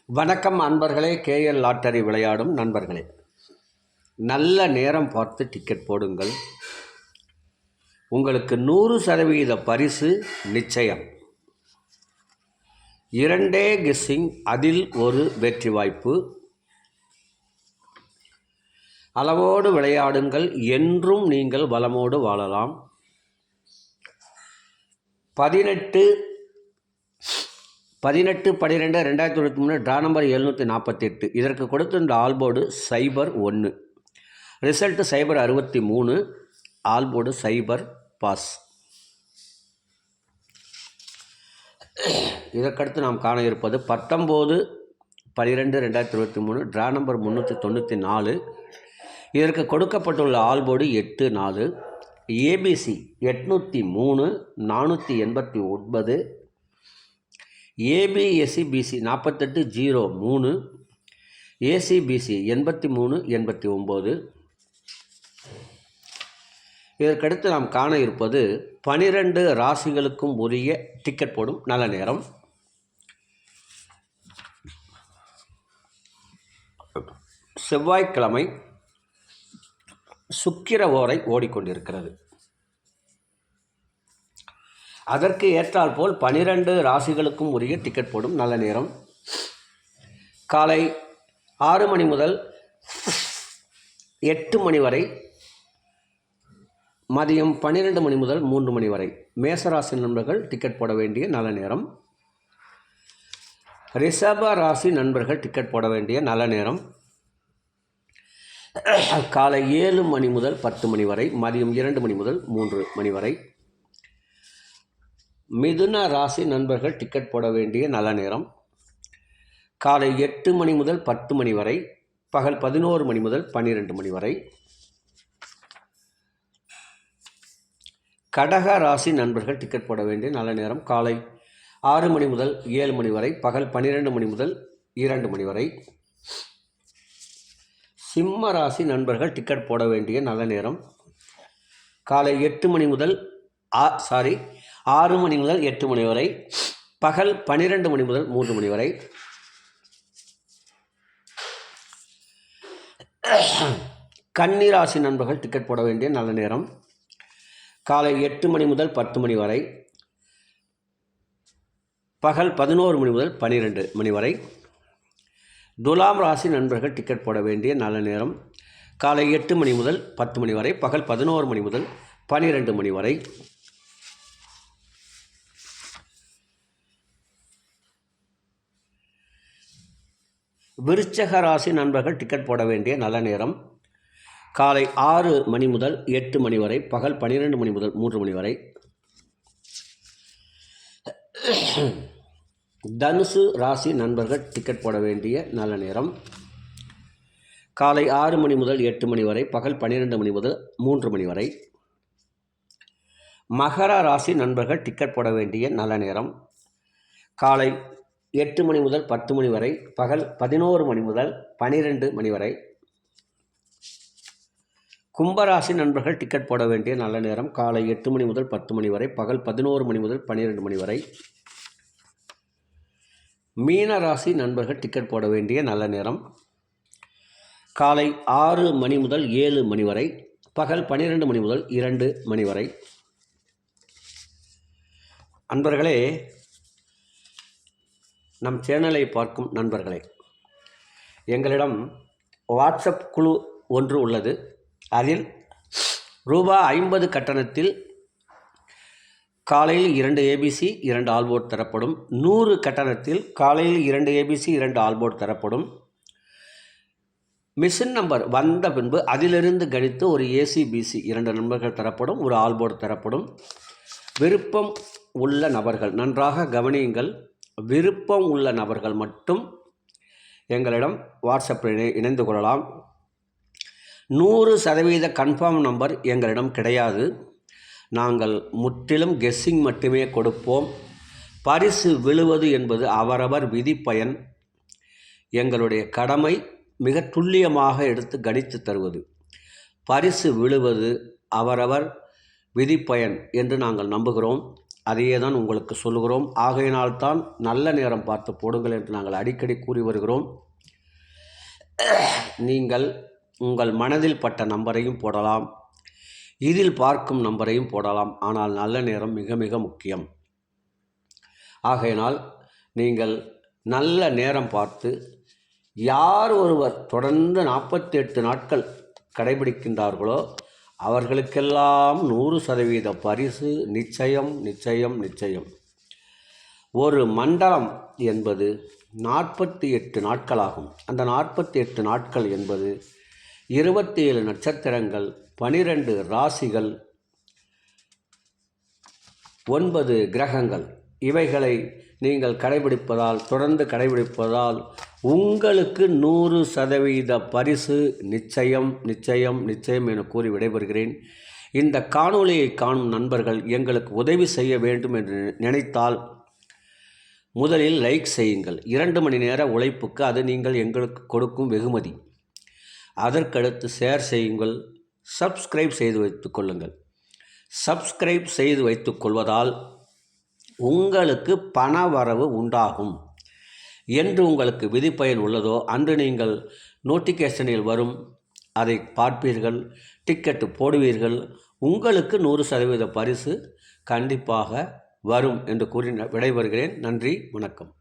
வணக்கம் அன்பர்களே. KL lottery விளையாடும் நண்பர்களே, நல்ல நேரம் பார்த்து டிக்கெட் போடுங்கள். உங்களுக்கு 100% பரிசு நிச்சயம். 2 கெஸ்ஸிங், அதில் ஒரு வெற்றி வாய்ப்பு. அளவோடு விளையாடுங்கள், என்றும் நீங்கள் வளமோடு வாழலாம். 18/12/2023 ட்ரா நம்பர் 748. இதற்கு கொடுத்திருந்த ஆல்போர்டு 01. ரிசல்ட்டு 063. ஆல்போர்டு 0 பாஸ். இதற்கடுத்து நாம் காண இருப்பது 19/12/2023 ட்ரா நம்பர் 394. இதற்கு கொடுக்கப்பட்டுள்ள ஆல்போர்டு 84. ஏபிசி 803 489. ஏபிஎஸ்சிபிசி 4803. ஏசிபிசி 83 89. இதற்கடுத்து நாம் காண இருப்பது 12 ராசிகளுக்கும் உரிய டிக்கெட் போடும் நல்ல நேரம். செவ்வாய்க்கிழமை சுக்கிர ஓரை ஓடிக்கொண்டிருக்கிறது. அதற்கு ஏற்றாற்போல் 12 ராசிகளுக்கும் உரிய டிக்கெட் போடும் நல்ல நேரம். காலை 6 மணி முதல் 8 மணி வரை, மதியம் 12 மணி முதல் 3 மணி வரை மேசராசி நண்பர்கள் டிக்கெட் போட வேண்டிய நல்ல நேரம். ரிஷப ராசி நண்பர்கள் டிக்கெட் போட வேண்டிய நல்ல நேரம். காலை 7 மணி முதல் 10 மணி வரை, மதியம் 2 மணி முதல் 3 மணி வரை. மிதுன ராசி நண்பர்கள் டிக்கெட் போட வேண்டிய நல்ல நேரம். காலை 8 மணி முதல் 10 மணி வரை, பகல் 11 மணி முதல் 12 மணி வரை. கடக ராசி நண்பர்கள் டிக்கெட் போட வேண்டிய நல்ல நேரம். காலை 6 மணி முதல் 7 மணி வரை, பகல் 12 மணி முதல் 2 மணி வரை. சிம்ம ராசி நண்பர்கள் டிக்கெட் போட வேண்டிய நல்ல நேரம். காலை 6 மணி முதல் 8 மணி வரை, பகல் 12 மணி முதல் 3 மணி வரை. கன்னி ராசி நண்பர்கள் டிக்கெட் போட வேண்டிய நல்ல நேரம். காலை 8 மணி முதல் 10 மணி வரை, பகல் 11 மணி முதல் 12 மணி வரை. துலாம் ராசி நண்பர்கள் டிக்கெட் போட வேண்டிய நல்ல நேரம். காலை 8 மணி முதல் 10 மணி வரை, பகல் 11 மணி முதல் 12 மணி வரை. விருச்சக ராசி நண்பர்கள் டிக்கெட் போட வேண்டிய நல்ல நேரம். காலை 6 மணி முதல் 8 மணி வரை, பகல் 12 மணி முதல் 3 மணி வரை. தனுசு ராசி நண்பர்கள் டிக்கெட் போட வேண்டிய நல்ல நேரம். காலை 6 மணி முதல் 8 மணி வரை, பகல் 12 மணி முதல் 3 மணி வரை. மகர ராசி நண்பர்கள் டிக்கெட் போட வேண்டிய நல்ல நேரம். காலை 8 மணி முதல் 10 மணி வரை, பகல் 11 மணி முதல் 12 மணி வரை. கும்பராசி நண்பர்கள் டிக்கெட் போட வேண்டிய நல்ல நேரம். காலை 8 மணி முதல் 10 மணி வரை, பகல் 11 மணி முதல் 12 மணி வரை. மீன ராசி நண்பர்கள் டிக்கெட் போட வேண்டிய நல்ல நேரம். காலை 6 மணி முதல் 7 மணி வரை, பகல் 12 மணி முதல் 2 மணி வரை. அன்பர்களே, நம் சேனலை பார்க்கும் நண்பர்களே, எங்களிடம் வாட்ஸ்அப் குழு ஒன்று உள்ளது. அதில் ரூபாய் 50 கட்டணத்தில் காலையில் 2 ஏபிசி 2 ஆல்போர்ட் தரப்படும். 100 கட்டணத்தில் காலையில் 2 ஏபிசி 2 ஆல்போர்ட் தரப்படும். மிஷின் நம்பர் வந்த பின்பு அதிலிருந்து கணித்து ஒரு ஏசிபிசி 2 நம்பர்கள் தரப்படும், ஒரு ஆல்போர்ட் தரப்படும். விருப்பம் உள்ள நபர்கள், நன்றாக கவனியுங்கள், விருப்பம் உள்ள நபர்கள் மட்டும் எங்களிடம் வாட்ஸ்அப்பில் இணைந்து கொள்ளலாம். 100% கன்ஃபார்ம் நம்பர் எங்களிடம் கிடையாது. நாங்கள் முற்றிலும் கெஸ்ஸிங் மட்டுமே கொடுப்போம். பரிசு விழுவது என்பது அவரவர் விதிப்பயன். எங்களுடைய கடமை மிக துல்லியமாக எடுத்து கணித்து தருவது. பரிசு விழுவது அவரவர் விதிப்பயன் என்று நாங்கள் நம்புகிறோம். அதையே தான் உங்களுக்கு சொல்லுகிறோம். ஆகையினால்தான் நல்ல நேரம் பார்த்து போடுங்கள் என்று நாங்கள் அடிக்கடி கூறி வருகிறோம். நீங்கள் உங்கள் மனதில் பட்ட நம்பரையும் போடலாம், இதில் பார்க்கும் நம்பரையும் போடலாம். ஆனால் நல்ல நேரம் மிக மிக முக்கியம். ஆகையினால் நீங்கள் நல்ல நேரம் பார்த்து யார் ஒருவர் தொடர்ந்து 48 நாட்கள் கடைபிடிக்கின்றார்களோ அவர்களுக்கெல்லாம் 100% பரிசு நிச்சயம் நிச்சயம் நிச்சயம். ஒரு மண்டலம் என்பது 48 நாட்களாகும். அந்த 48 நாட்கள் என்பது 27 நட்சத்திரங்கள், 12 ராசிகள், 9 கிரகங்கள். இவைகளை நீங்கள் கடைபிடிப்பதால், தொடர்ந்து கடைபிடிப்பதால் உங்களுக்கு 100% பரிசு நிச்சயம் நிச்சயம் நிச்சயம் என கூறி விடைபெறுகிறேன். இந்த காணொளியை காணும் நண்பர்கள் எங்களுக்கு உதவி செய்ய வேண்டும் என்று நினைத்தால் முதலில் லைக் செய்யுங்கள். 2 மணி நேர உழைப்புக்கு அது நீங்கள் எங்களுக்கு கொடுக்கும் வெகுமதி. அதற்கடுத்து ஷேர் செய்யுங்கள், சப்ஸ்கிரைப் செய்து வைத்துக் கொள்ளுங்கள். சப்ஸ்கிரைப் செய்து வைத்துக் கொள்வதால் உங்களுக்கு பண வரவு உண்டாகும். என்று உங்களுக்கு விதிப்பயன் உள்ளதோ அன்று நீங்கள் நோட்டிஃபிகேஷனில் வரும், அதை பார்ப்பீர்கள், டிக்கெட்டு போடுவீர்கள். உங்களுக்கு 100% பரிசு கண்டிப்பாக வரும் என்று கூறி விடைபெறுகிறேன். நன்றி, வணக்கம்.